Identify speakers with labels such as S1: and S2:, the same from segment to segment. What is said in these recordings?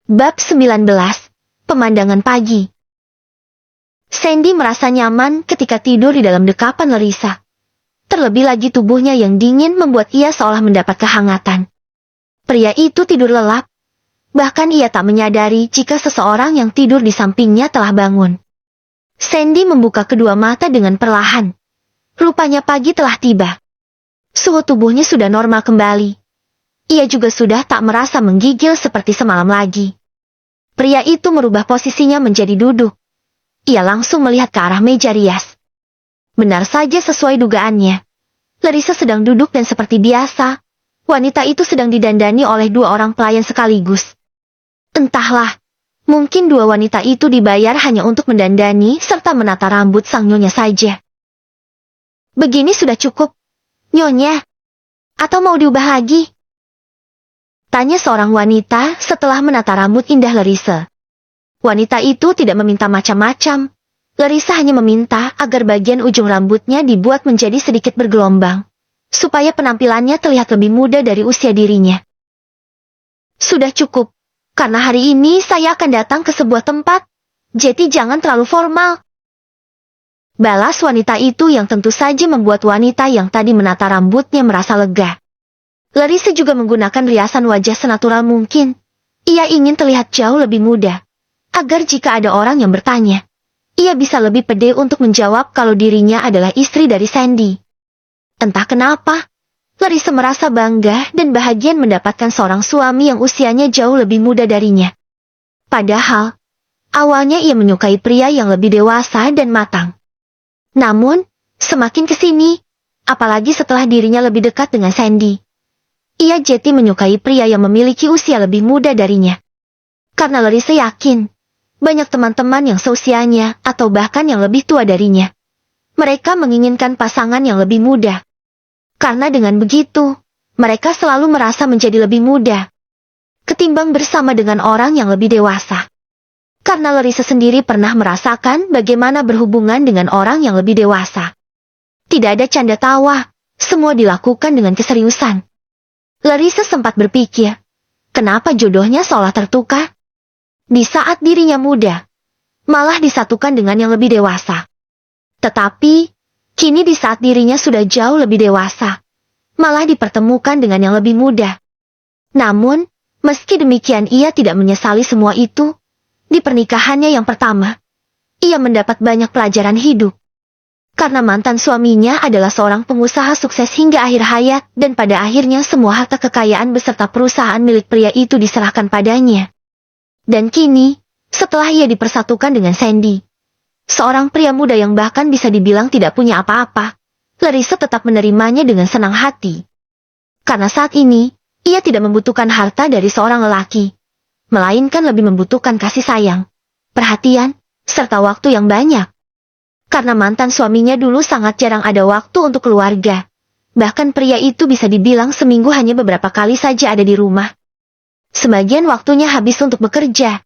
S1: Bab 19. Pemandangan pagi. Sandy merasa nyaman ketika tidur di dalam dekapan Larissa. Terlebih lagi tubuhnya yang dingin membuat ia seolah mendapat kehangatan. Pria itu tidur lelap. Bahkan ia tak menyadari jika seseorang yang tidur di sampingnya telah bangun. Sandy membuka kedua mata dengan perlahan. Rupanya pagi telah tiba. Suhu tubuhnya sudah normal kembali. Ia juga sudah tak merasa menggigil seperti semalam lagi. Pria itu merubah posisinya menjadi duduk. Ia langsung melihat ke arah meja rias. Benar saja sesuai dugaannya. Larissa sedang duduk dan seperti biasa, wanita itu sedang didandani oleh dua orang pelayan sekaligus. Entahlah, mungkin dua wanita itu dibayar hanya untuk mendandani serta menata rambut sang nyonya saja. Begini sudah cukup, nyonya. Atau mau diubah lagi? Tanya seorang wanita setelah menata rambut indah Larissa. Wanita itu tidak meminta macam-macam. Larissa hanya meminta agar bagian ujung rambutnya dibuat menjadi sedikit bergelombang, supaya penampilannya terlihat lebih muda dari usia dirinya. Sudah cukup, karena hari ini saya akan datang ke sebuah tempat, jadi jangan terlalu formal. Balas wanita itu yang tentu saja membuat wanita yang tadi menata rambutnya merasa lega. Larissa juga menggunakan riasan wajah senatural mungkin. Ia ingin terlihat jauh lebih muda, agar jika ada orang yang bertanya, ia bisa lebih pede untuk menjawab kalau dirinya adalah istri dari Sandy. Entah kenapa, Larissa merasa bangga dan bahagia mendapatkan seorang suami yang usianya jauh lebih muda darinya. Padahal, awalnya ia menyukai pria yang lebih dewasa dan matang. Namun, semakin kesini, apalagi setelah dirinya lebih dekat dengan Sandy, ia jadi menyukai pria yang memiliki usia lebih muda darinya. Karena Larissa yakin, banyak teman-teman yang seusianya atau bahkan yang lebih tua darinya. Mereka menginginkan pasangan yang lebih muda. Karena dengan begitu, mereka selalu merasa menjadi lebih muda ketimbang bersama dengan orang yang lebih dewasa. Karena Larissa sendiri pernah merasakan bagaimana berhubungan dengan orang yang lebih dewasa. Tidak ada canda tawa, semua dilakukan dengan keseriusan. Larissa sempat berpikir, kenapa jodohnya seolah tertukar? Di saat dirinya muda, malah disatukan dengan yang lebih dewasa. Tetapi, kini di saat dirinya sudah jauh lebih dewasa, malah dipertemukan dengan yang lebih muda. Namun, meski demikian ia tidak menyesali semua itu. Di pernikahannya yang pertama, ia mendapat banyak pelajaran hidup. Karena mantan suaminya adalah seorang pengusaha sukses hingga akhir hayat dan pada akhirnya semua harta kekayaan beserta perusahaan milik pria itu diserahkan padanya. Dan kini, setelah ia dipersatukan dengan Sandy, seorang pria muda yang bahkan bisa dibilang tidak punya apa-apa, Larissa tetap menerimanya dengan senang hati. Karena saat ini, ia tidak membutuhkan harta dari seorang lelaki, melainkan lebih membutuhkan kasih sayang, perhatian, serta waktu yang banyak. Karena mantan suaminya dulu sangat jarang ada waktu untuk keluarga. Bahkan pria itu bisa dibilang seminggu hanya beberapa kali saja ada di rumah. Sebagian waktunya habis untuk bekerja.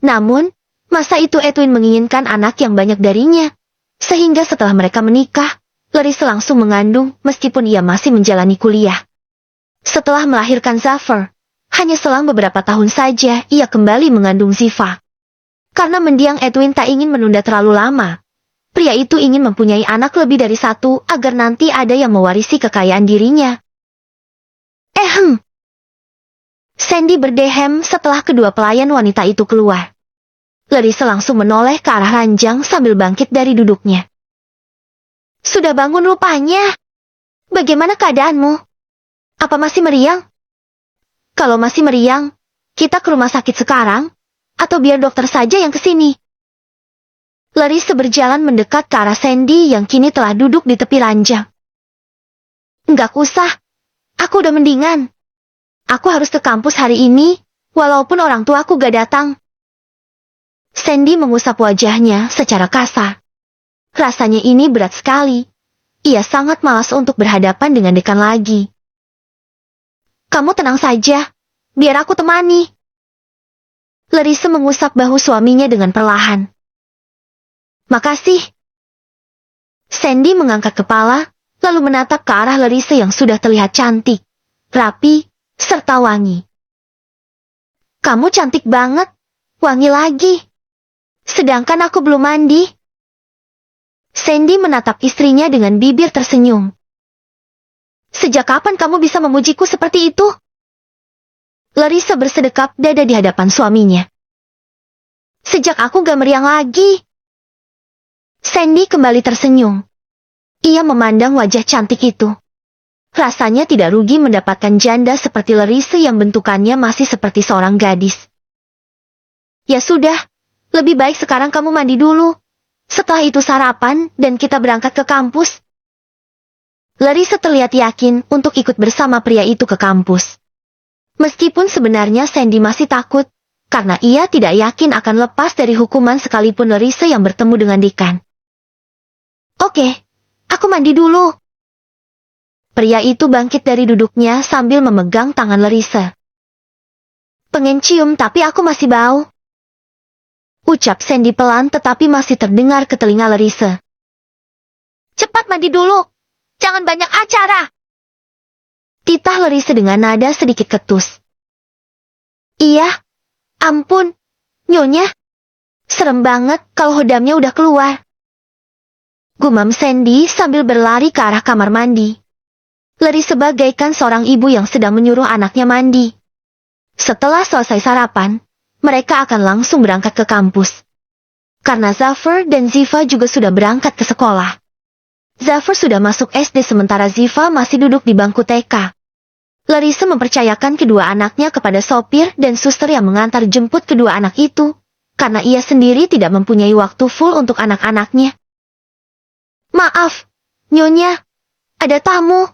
S1: Namun, masa itu Edwin menginginkan anak yang banyak darinya. Sehingga setelah mereka menikah, Larissa langsung mengandung meskipun ia masih menjalani kuliah. Setelah melahirkan Zafar, hanya selang beberapa tahun saja ia kembali mengandung Ziva. Karena mendiang Edwin tak ingin menunda terlalu lama. Pria itu ingin mempunyai anak lebih dari satu agar nanti ada yang mewarisi kekayaan dirinya. Sandy berdehem setelah kedua pelayan wanita itu keluar. Larissa langsung menoleh ke arah ranjang sambil bangkit dari duduknya. Sudah bangun rupanya. Bagaimana keadaanmu? Apa masih meriang? Kalau masih meriang, kita ke rumah sakit sekarang, atau biar dokter saja yang kesini. Larissa berjalan mendekat ke arah Sandy yang kini telah duduk di tepi ranjang. Enggak usah, aku udah mendingan. Aku harus ke kampus hari ini, walaupun orang tuaku gak datang. Sandy mengusap wajahnya secara kasar. Rasanya ini berat sekali. Ia sangat malas untuk berhadapan dengan dekan lagi. Kamu tenang saja, biar aku temani. Larissa mengusap bahu suaminya dengan perlahan. Makasih. Sandy mengangkat kepala, lalu menatap ke arah Larissa yang sudah terlihat cantik, rapi, serta wangi. Kamu cantik banget, wangi lagi. Sedangkan aku belum mandi. Sandy menatap istrinya dengan bibir tersenyum. Sejak kapan kamu bisa memujiku seperti itu? Larissa bersedekap dada di hadapan suaminya. Sejak aku gak meriang lagi. Sandy kembali tersenyum. Ia memandang wajah cantik itu. Rasanya tidak rugi mendapatkan janda seperti Larissa yang bentukannya masih seperti seorang gadis. Ya sudah, lebih baik sekarang kamu mandi dulu. Setelah itu sarapan dan kita berangkat ke kampus. Larissa terlihat yakin untuk ikut bersama pria itu ke kampus. Meskipun sebenarnya Sandy masih takut, karena ia tidak yakin akan lepas dari hukuman sekalipun Larissa yang bertemu dengan Dekan. Oke, aku mandi dulu. Pria itu bangkit dari duduknya sambil memegang tangan Larissa. Pengen cium tapi aku masih bau. Ucap Sandy pelan tetapi masih terdengar ke telinga Larissa. Cepat mandi dulu. Jangan banyak acara. Titah Larissa dengan nada sedikit ketus. Iya. Ampun. Nyonya. Serem banget kalau hodamnya udah keluar. Gumam Sandy sambil berlari ke arah kamar mandi. Larissa bagaikan seorang ibu yang sedang menyuruh anaknya mandi. Setelah selesai sarapan, mereka akan langsung berangkat ke kampus. Karena Zafar dan Ziva juga sudah berangkat ke sekolah. Zafar sudah masuk SD sementara Ziva masih duduk di bangku TK. Larissa mempercayakan kedua anaknya kepada sopir dan suster yang mengantar jemput kedua anak itu, karena ia sendiri tidak mempunyai waktu full untuk anak-anaknya. Maaf, Nyonya, ada tamu.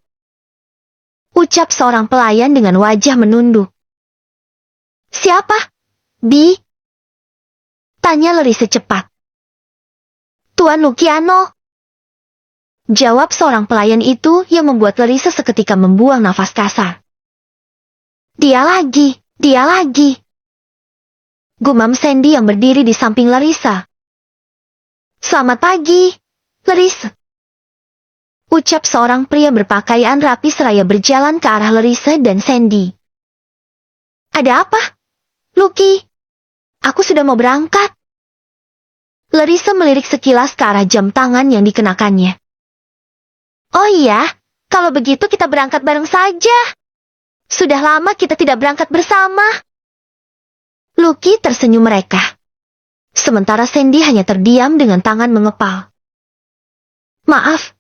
S1: Ucap seorang pelayan dengan wajah menunduk. Siapa? Bi? Tanya Larissa cepat. Tuan Luciano. Jawab seorang pelayan itu yang membuat Larissa seketika membuang nafas kasar. Dia lagi. Gumam Sandy yang berdiri di samping Larissa. Selamat pagi, Larissa. Ucap seorang pria berpakaian rapi seraya berjalan ke arah Larissa dan Sandy. Ada apa? Lucky, aku sudah mau berangkat. Larissa melirik sekilas ke arah jam tangan yang dikenakannya. Oh iya, kalau begitu kita berangkat bareng saja. Sudah lama kita tidak berangkat bersama. Lucky tersenyum mereka. Sementara Sandy hanya terdiam dengan tangan mengepal. Maaf.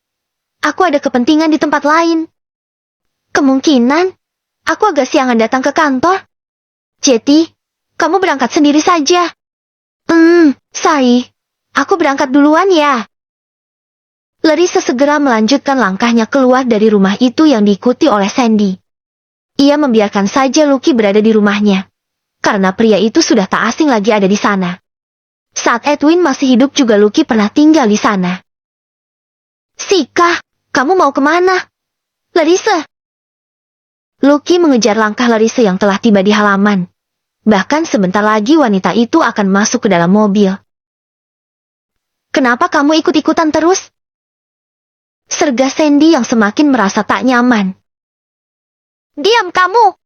S1: Aku ada kepentingan di tempat lain. Kemungkinan, aku agak siangan datang ke kantor. Jadi, kamu berangkat sendiri saja. Sorry. Aku berangkat duluan ya. Larissa segera melanjutkan langkahnya keluar dari rumah itu yang diikuti oleh Sandy. Ia membiarkan saja Lucky berada di rumahnya. Karena pria itu sudah tak asing lagi ada di sana. Saat Edwin masih hidup juga Lucky pernah tinggal di sana. Sika. Kamu mau kemana? Larissa. Lucky mengejar langkah Larissa yang telah tiba di halaman. Bahkan sebentar lagi wanita itu akan masuk ke dalam mobil. Kenapa kamu ikut-ikutan terus? Sergah Sandy yang semakin merasa tak nyaman. Diam kamu!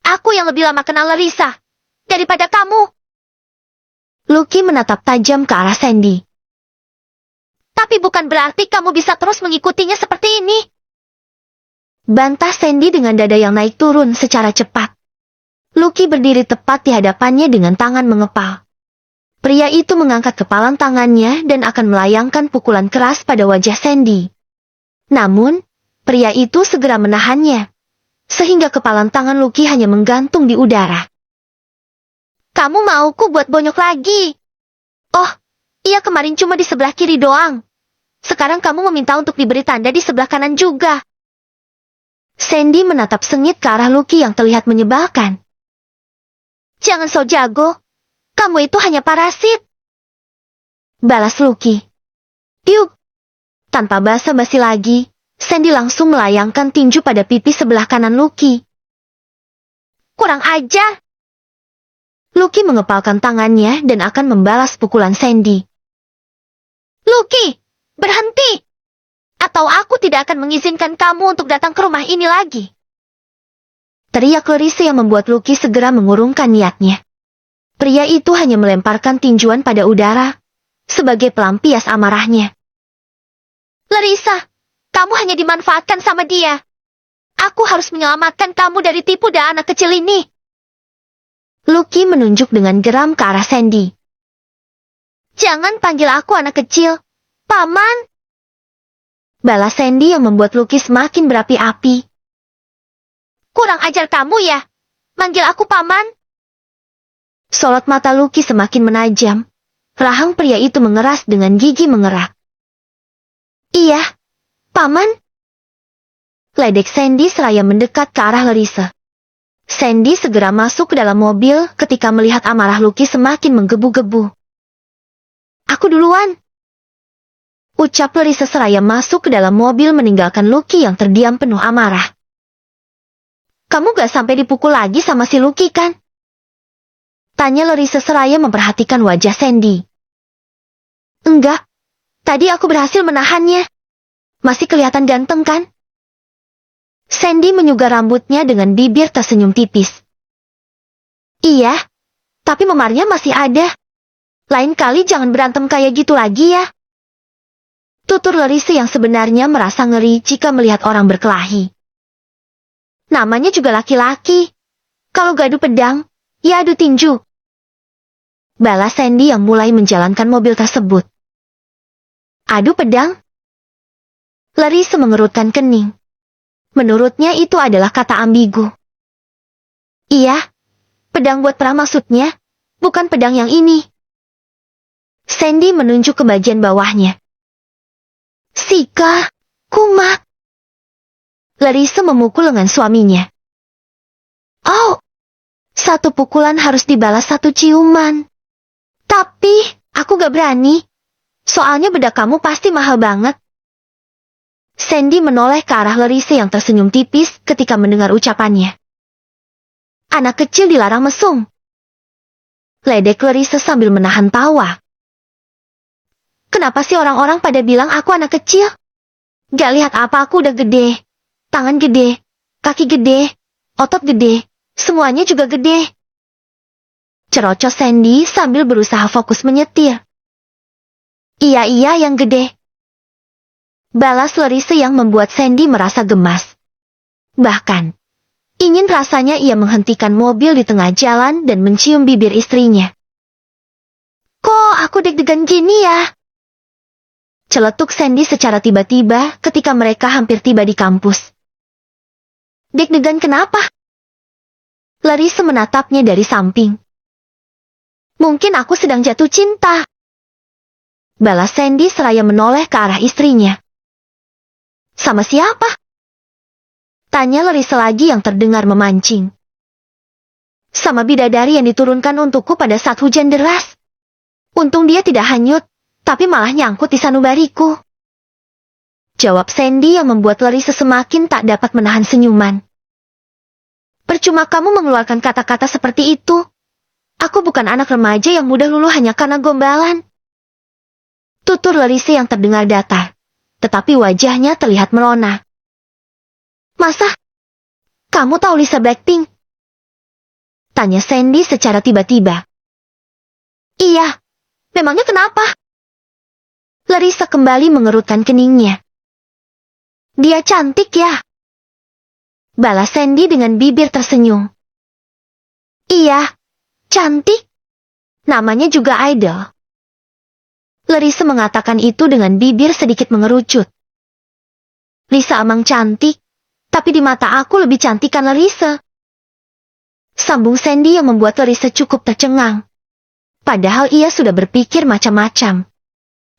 S1: Aku yang lebih lama kenal Larissa daripada kamu. Lucky menatap tajam ke arah Sandy. Tapi bukan berarti kamu bisa terus mengikutinya seperti ini. Bantah Sandy dengan dada yang naik turun secara cepat. Lucky berdiri tepat di hadapannya dengan tangan mengepal. Pria itu mengangkat kepalan tangannya dan akan melayangkan pukulan keras pada wajah Sandy. Namun, pria itu segera menahannya. Sehingga kepalan tangan Lucky hanya menggantung di udara. Kamu mauku buat bonyok lagi? Oh, iya kemarin cuma di sebelah kiri doang. Sekarang kamu meminta untuk diberi tanda di sebelah kanan juga. Sandy menatap sengit ke arah Lucky yang terlihat menyebalkan. Jangan so jago. Kamu itu hanya parasit. Balas Lucky. Piuk. Tanpa basa-basi lagi, Sandy langsung melayangkan tinju pada pipi sebelah kanan Lucky. Kurang ajar. Lucky mengepalkan tangannya dan akan membalas pukulan Sandy. Lucky! Berhenti! Atau aku tidak akan mengizinkan kamu untuk datang ke rumah ini lagi. Teriak Larissa yang membuat Lucky segera mengurungkan niatnya. Pria itu hanya melemparkan tinjuan pada udara sebagai pelampias amarahnya. Larissa, kamu hanya dimanfaatkan sama dia. Aku harus menyelamatkan kamu dari tipu daya anak kecil ini. Lucky menunjuk dengan geram ke arah Sandy. Jangan panggil aku anak kecil, Paman. Balas Sandy yang membuat Lucky semakin berapi-api. Kurang ajar kamu ya, manggil aku Paman. Sorot mata Lucky semakin menajam. Rahang pria itu mengeras dengan gigi mengerak. Iya, Paman. Ledek Sandy seraya mendekat ke arah Larissa. Sandy segera masuk ke dalam mobil ketika melihat amarah Lucky semakin menggebu-gebu. Aku duluan. Ucap Larissa seraya masuk ke dalam mobil meninggalkan Lucky yang terdiam penuh amarah. Kamu gak sampai dipukul lagi sama si Lucky kan? Tanya Larissa seraya memperhatikan wajah Sandy. Enggak, tadi aku berhasil menahannya. Masih kelihatan ganteng kan? Sandy menyugar rambutnya dengan bibir tersenyum tipis. Iya, tapi memarnya masih ada. Lain kali jangan berantem kayak gitu lagi ya. Tutur Larissa yang sebenarnya merasa ngeri jika melihat orang berkelahi. Namanya juga laki-laki. Kalau gak adu pedang, ya adu tinju. Balas Sandy yang mulai menjalankan mobil tersebut. Adu pedang? Larissa mengerutkan kening. Menurutnya itu adalah kata ambigu. Iya, pedang buat perang maksudnya, bukan pedang yang ini. Sandy menunjuk ke bagian bawahnya. Sika, kumat. Larissa memukul lengan suaminya. Oh, satu pukulan harus dibalas satu ciuman. Tapi, aku gak berani. Soalnya bedak kamu pasti mahal banget. Sandy menoleh ke arah Larissa yang tersenyum tipis ketika mendengar ucapannya. Anak kecil dilarang mesum. Ledek Larissa sambil menahan tawa. Kenapa sih orang-orang pada bilang aku anak kecil? Gak lihat apa aku udah gede. Tangan gede, kaki gede, otot gede, semuanya juga gede. Cerocos Sandy sambil berusaha fokus menyetir. Iya yang gede. Balas Larissa yang membuat Sandy merasa gemas. Bahkan, ingin rasanya ia menghentikan mobil di tengah jalan dan mencium bibir istrinya. Kok aku deg-degan gini ya? Celetuk Sandy secara tiba-tiba ketika mereka hampir tiba di kampus. Deg-degan kenapa? Larissa menatapnya dari samping. Mungkin aku sedang jatuh cinta. Balas Sandy seraya menoleh ke arah istrinya. Sama siapa? Tanya Larissa lagi yang terdengar memancing. Sama bidadari yang diturunkan untukku pada saat hujan deras. Untung dia tidak hanyut, tapi malah nyangkut di sanubariku. Jawab Sandy yang membuat Larissa semakin tak dapat menahan senyuman. Percuma kamu mengeluarkan kata-kata seperti itu. Aku bukan anak remaja yang mudah luluh hanya karena gombalan. Tutur Larissa yang terdengar datar, tetapi wajahnya terlihat merona. Masa? Kamu tahu Lisa Blackpink? Tanya Sandy secara tiba-tiba. Iya, memangnya kenapa? Larissa kembali mengerutkan keningnya. Dia cantik ya? Balas Sandy dengan bibir tersenyum. Iya, cantik. Namanya juga idol. Larissa mengatakan itu dengan bibir sedikit mengerucut. Lisa emang cantik, tapi di mata aku lebih cantik kan Larissa. Sambung Sandy yang membuat Larissa cukup tercengang. Padahal ia sudah berpikir macam-macam.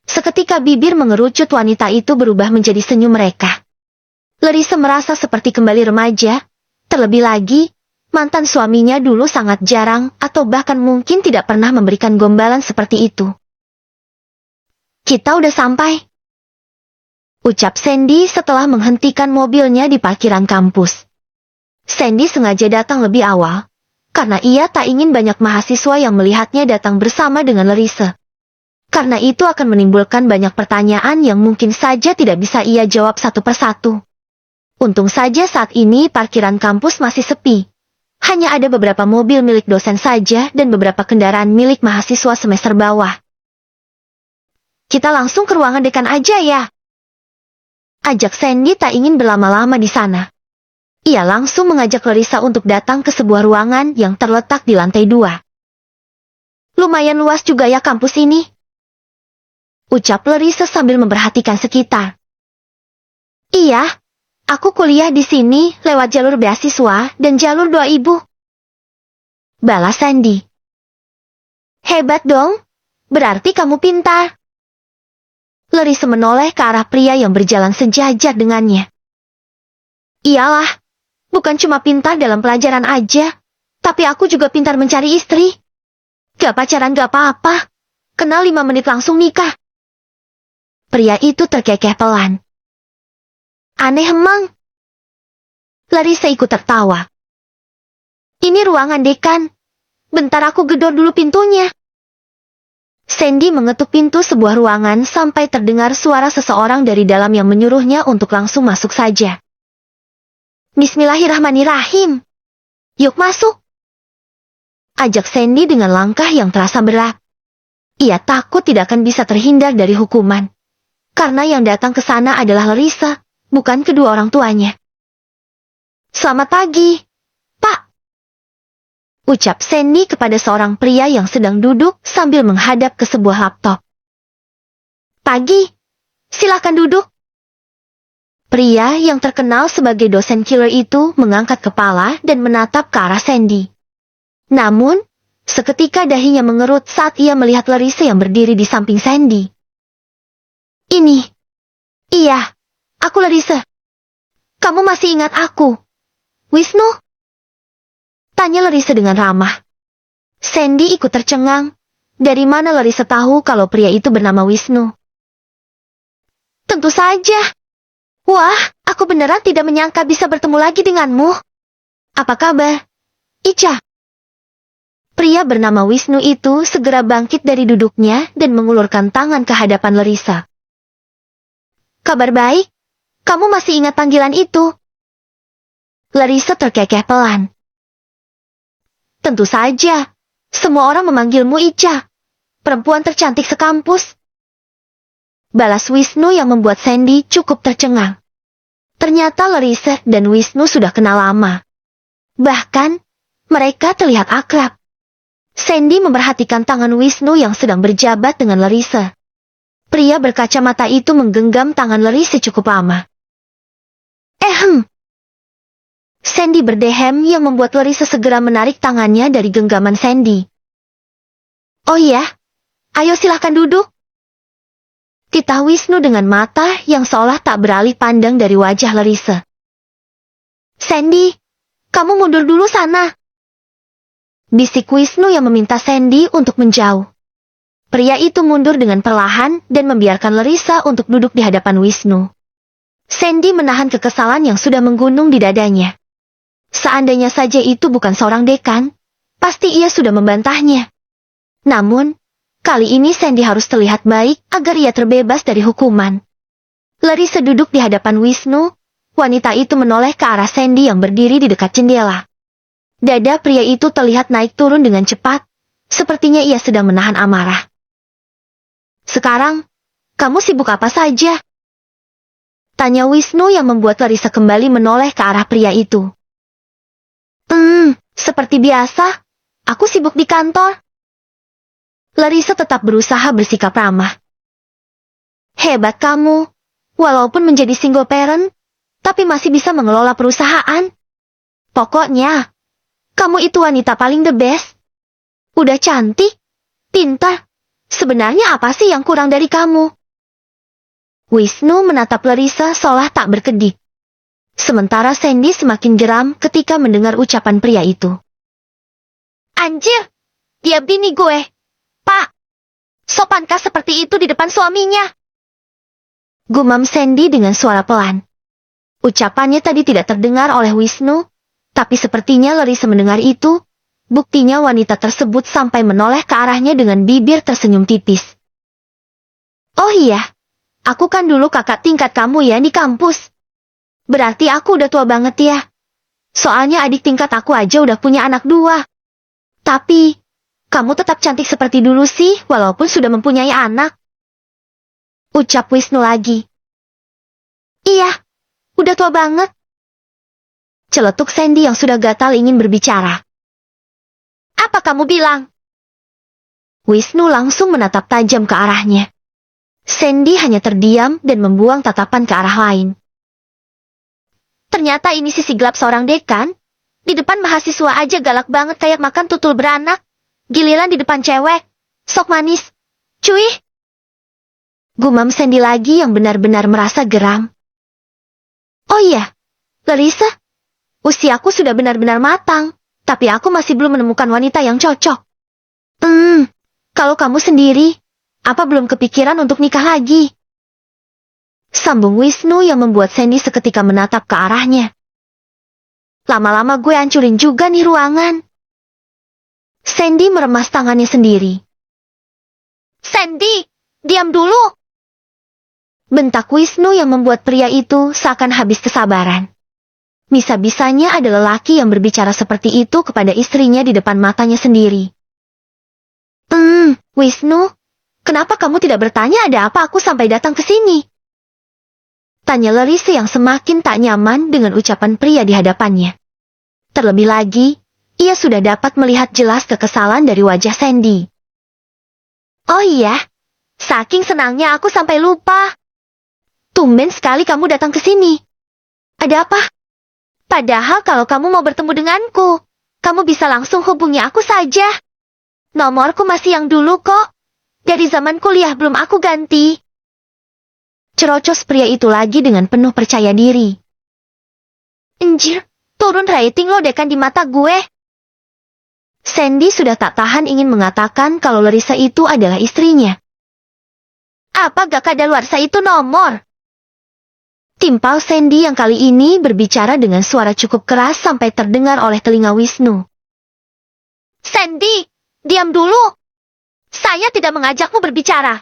S1: Seketika bibir mengerucut wanita itu berubah menjadi senyum mereka. Larissa merasa seperti kembali remaja, terlebih lagi, mantan suaminya dulu sangat jarang atau bahkan mungkin tidak pernah memberikan gombalan seperti itu. Kita udah sampai. Ucap Sandy setelah menghentikan mobilnya di parkiran kampus. Sandy sengaja datang lebih awal, karena ia tak ingin banyak mahasiswa yang melihatnya datang bersama dengan Larissa. Karena itu akan menimbulkan banyak pertanyaan yang mungkin saja tidak bisa ia jawab satu persatu. Untung saja saat ini parkiran kampus masih sepi. Hanya ada beberapa mobil milik dosen saja dan beberapa kendaraan milik mahasiswa semester bawah. Kita langsung ke ruangan dekan aja ya. Ajak Sandy tak ingin berlama-lama di sana. Ia langsung mengajak Larissa untuk datang ke sebuah ruangan yang terletak di lantai 2. Lumayan luas juga ya kampus ini, ucap Larissa sambil memperhatikan sekitar. Iya, aku kuliah di sini lewat jalur beasiswa dan jalur doa ibu, balas Sandy. Hebat dong, berarti kamu pintar. Larissa menoleh ke arah pria yang berjalan sejajar dengannya. Iyalah, bukan cuma pintar dalam pelajaran aja, tapi aku juga pintar mencari istri. Gak pacaran gak apa-apa, kenal 5 menit langsung nikah. Pria itu terkekeh pelan. Aneh emang. Larissa ikut tertawa. Ini ruangan dekan. Bentar aku gedor dulu pintunya. Sandy mengetuk pintu sebuah ruangan sampai terdengar suara seseorang dari dalam yang menyuruhnya untuk langsung masuk saja. Bismillahirrahmanirrahim. Yuk masuk. Ajak Sandy dengan langkah yang terasa berat. Ia takut tidak akan bisa terhindar dari hukuman. Karena yang datang ke sana adalah Larissa, bukan kedua orang tuanya. Selamat pagi, Pak. Ucap Sandy kepada seorang pria yang sedang duduk sambil menghadap ke sebuah laptop. Pagi, silakan duduk. Pria yang terkenal sebagai dosen killer itu mengangkat kepala dan menatap ke arah Sandy. Namun, seketika dahinya mengerut saat ia melihat Larissa yang berdiri di samping Sandy. Iya, aku Larissa. Kamu masih ingat aku, Wisnu? Tanya Larissa dengan ramah. Sandy ikut tercengang. Dari mana Larissa tahu kalau pria itu bernama Wisnu? Tentu saja. Wah, aku beneran tidak menyangka bisa bertemu lagi denganmu. Apa kabar, Ica? Pria bernama Wisnu itu segera bangkit dari duduknya dan mengulurkan tangan ke hadapan Larissa. Kabar baik, kamu masih ingat panggilan itu? Larissa terkekeh pelan. Tentu saja, semua orang memanggilmu Ica, perempuan tercantik sekampus. Balas Wisnu yang membuat Sandy cukup tercengang. Ternyata Larissa dan Wisnu sudah kenal lama. Bahkan, mereka terlihat akrab. Sandy memperhatikan tangan Wisnu yang sedang berjabat dengan Larissa. Pria berkacamata itu menggenggam tangan Larissa cukup lama. Sandy berdehem yang membuat Larissa segera menarik tangannya dari genggaman Sandy. Oh iya, ayo silahkan duduk. Titah Wisnu dengan mata yang seolah tak beralih pandang dari wajah Larissa. Sandy, kamu mundur dulu sana. Bisik Wisnu yang meminta Sandy untuk menjauh. Pria itu mundur dengan perlahan dan membiarkan Larissa untuk duduk di hadapan Wisnu. Sandy menahan kekesalan yang sudah menggunung di dadanya. Seandainya saja itu bukan seorang dekan, pasti ia sudah membantahnya. Namun, kali ini Sandy harus terlihat baik agar ia terbebas dari hukuman. Larissa duduk di hadapan Wisnu, wanita itu menoleh ke arah Sandy yang berdiri di dekat jendela. Dada pria itu terlihat naik turun dengan cepat, sepertinya ia sedang menahan amarah. Sekarang, kamu sibuk apa saja? Tanya Wisnu yang membuat Larissa kembali menoleh ke arah pria itu. Seperti biasa, aku sibuk di kantor. Larissa tetap berusaha bersikap ramah. Hebat kamu, walaupun menjadi single parent, tapi masih bisa mengelola perusahaan. Pokoknya, kamu itu wanita paling the best. Udah cantik, pintar. Sebenarnya apa sih yang kurang dari kamu? Wisnu menatap Larissa seolah tak berkedip. Sementara Sandy semakin geram ketika mendengar ucapan pria itu. Anjir, dia bini gue. Pak, sopankah seperti itu di depan suaminya? Gumam Sandy dengan suara pelan. Ucapannya tadi tidak terdengar oleh Wisnu, tapi sepertinya Larissa mendengar itu. Buktinya wanita tersebut sampai menoleh ke arahnya dengan bibir tersenyum tipis. Oh iya, aku kan dulu kakak tingkat kamu ya di kampus. Berarti aku udah tua banget ya. Soalnya adik tingkat aku aja udah punya anak 2. Tapi, kamu tetap cantik seperti dulu sih, walaupun sudah mempunyai anak. Ucap Wisnu lagi. Iya, udah tua banget. Celetuk Sandy yang sudah gatal ingin berbicara. Apa kamu bilang? Wisnu langsung menatap tajam ke arahnya. Sandy hanya terdiam dan membuang tatapan ke arah lain. Ternyata ini sisi gelap seorang dekan. Di depan mahasiswa aja galak banget kayak makan tutul beranak. Giliran di depan cewek. Sok manis. Cuy. Gumam Sandy lagi yang benar-benar merasa geram. Oh iya, Larissa. Usiaku sudah benar-benar matang. Tapi aku masih belum menemukan wanita yang cocok. Kalau kamu sendiri, apa belum kepikiran untuk nikah lagi? Sambung Wisnu yang membuat Sandy seketika menatap ke arahnya. Lama-lama gue hancurin juga nih ruangan. Sandy meremas tangannya sendiri. Sandy, diam dulu. Bentak Wisnu yang membuat pria itu seakan habis kesabaran. Bisa-bisanya ada lelaki yang berbicara seperti itu kepada istrinya di depan matanya sendiri. Wisnu, kenapa kamu tidak bertanya ada apa aku sampai datang ke sini? Tanya Larissa yang semakin tak nyaman dengan ucapan pria di hadapannya. Terlebih lagi, ia sudah dapat melihat jelas kekesalan dari wajah Sandy. Oh iya, saking senangnya aku sampai lupa. Tumben sekali kamu datang ke sini. Ada apa? Padahal kalau kamu mau bertemu denganku, kamu bisa langsung hubungi aku saja. Nomorku masih yang dulu kok. Dari zaman kuliah belum aku ganti. Cerocos pria itu lagi dengan penuh percaya diri. Anjir, turun rating lo dekan di mata gue. Sandy sudah tak tahan ingin mengatakan kalau Larissa itu adalah istrinya. Apa gak kadaluarsa itu nomor? Timpal Sandy yang kali ini berbicara dengan suara cukup keras sampai terdengar oleh telinga Wisnu. Sandy, diam dulu. Saya tidak mengajakmu berbicara.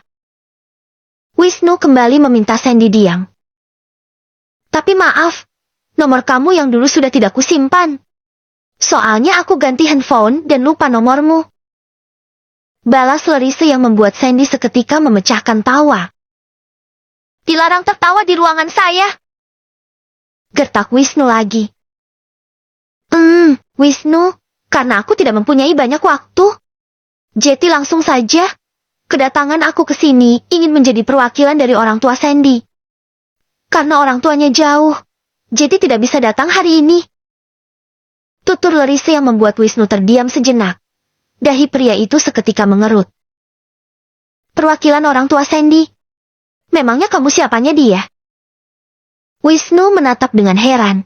S1: Wisnu kembali meminta Sandy diam. Tapi maaf, nomor kamu yang dulu sudah tidak kusimpan. Soalnya aku ganti handphone dan lupa nomormu. Balas Larissa yang membuat Sandy seketika memecahkan tawa. Dilarang tertawa di ruangan saya. Gertak Wisnu lagi. Wisnu, karena aku tidak mempunyai banyak waktu. Jadi langsung saja. Kedatangan aku ke sini ingin menjadi perwakilan dari orang tua Sandy. Karena orang tuanya jauh, jadi tidak bisa datang hari ini. Tutur Larissa yang membuat Wisnu terdiam sejenak. Dahi pria itu seketika mengerut. Perwakilan orang tua Sandy? Memangnya kamu siapanya dia? Wisnu menatap dengan heran.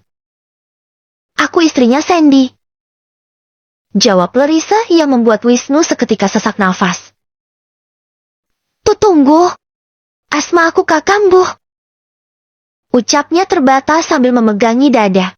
S1: Aku istrinya Sandy. Jawab Larissa yang membuat Wisnu seketika sesak nafas. Tunggu. Asma aku Kakambuh. Ucapnya terbatas sambil memegangi dada.